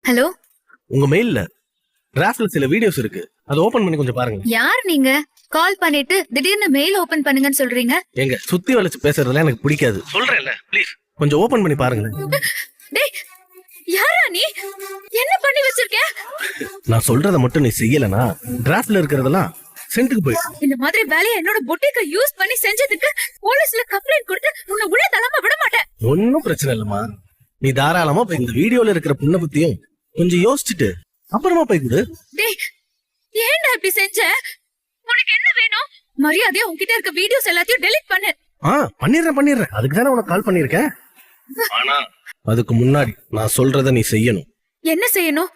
Hello, உங்க மெயில்ல டிராஃப்ட்ல சில videos இருக்கு, அதை ஓபன் பண்ணி கொஞ்சம் பாருங்க. யார் நீங்க? கால் பண்ணிட்டு திடீர்னு மெயில் ஓபன் பண்ணுங்கன்னு சொல்றீங்க. எங்க சுத்தி வளைச்சு பேசுறதுலாம் எனக்கு பிடிக்காது. சொல்றேன்ல, ப்ளீஸ் கொஞ்சம் ஓபன் பண்ணி பாருங்க. டேய், யாரா நீ? என்ன பண்ணி வச்சிருக்க? நான் சொல்றத மட்டும் நீ செய்யலனா டிராஃப்ட்ல இருக்கிறதெல்லாம் சென்ட்டுக்கு போயிடும். இந்த மாதிரி வேலையை என்னோட பொட்டிக்க யூஸ் பண்ணி செஞ்சதுக்கு போலீஸ்ல கம்ப்ளைண்ட் கொடுத்து உன்னை உள்ள தள்ளாம விட மாட்டேன். ஒன்னும் பிரச்சனை இல்லம்மா, நீ தாராளமா போய் இந்த வீடியோல இருக்கிற புண்ணை பத்தியும் கொஞ்சம் யோசிச்சுட்டு அப்புறமா போய் கொடு. டேய், ஏன்டா இப்படி செஞ்ச? உனக்கு என்ன வேணும்? மரியாதையா உன்கிட்ட இருக்க வீடியோஸ் எல்லாத்தையும் டெலீட் பண்ணு. பண்ணிடுறேன். அதுக்கு தானே உனக்கு கால் பண்ணிருக்கேன். ஆனா அதுக்கு முன்னாடி நான் சொல்றத நீ செய்யணும். என்ன செய்யணும்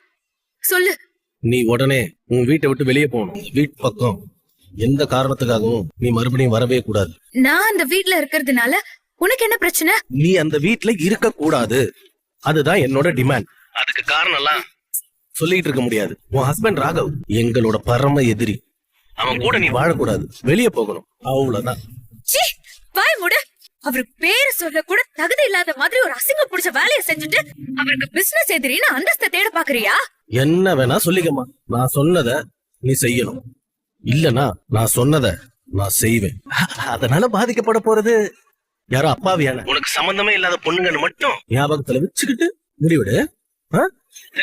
சொல்லு. நீ உடனே உன் வீட்டை விட்டு வெளியே போகணும். வீட்டு பக்கம் எந்த காரணத்துக்காகவும் நீ மறுபடியும் வரவே கூடாது. நான் அந்த வீட்ல இருக்கிறதுனால உனக்கு என்ன பிரச்சனை? நீ அந்த வீட்ல இருக்க கூடாது, அதுதான் என்னோட டிமாண்ட். அதுக்கு காரணம் எல்லாம் சொல்லிட்டு இருக்க முடியாது. உன் ஹஸ்பண்ட் ராகவ் எங்களோட பரம எதிரி. அவன் கூட நீ வாழக்கூடாது, வெளியே போகணும், அவ்வளவுதான். சீ, வாய் மூடு. அவருக்கு பேரு சொல்ல கூட தகுதி இல்லாத மாதிரி ஒரு அசிங்க புடிச்ச வேலையை செஞ்சுட்டு அவருக்கு பிசினஸ் எதிரின்னு அந்தஸ்தை தேட பாக்குறியா? என்ன வேணா சொல்லிக்கமா, நான் சொன்னத நீ செய்யணும். இல்லனா நான் சொன்னத நான் செய்வேன். அதனால பாதிக்கப்பட போறது யாரோ அப்பாவியான உனக்கு சம்பந்தமே இல்லாத பொண்ணுங்கன்னு மட்டும் ஞாபகத்துல வச்சுக்கிட்டு முடிவிடு.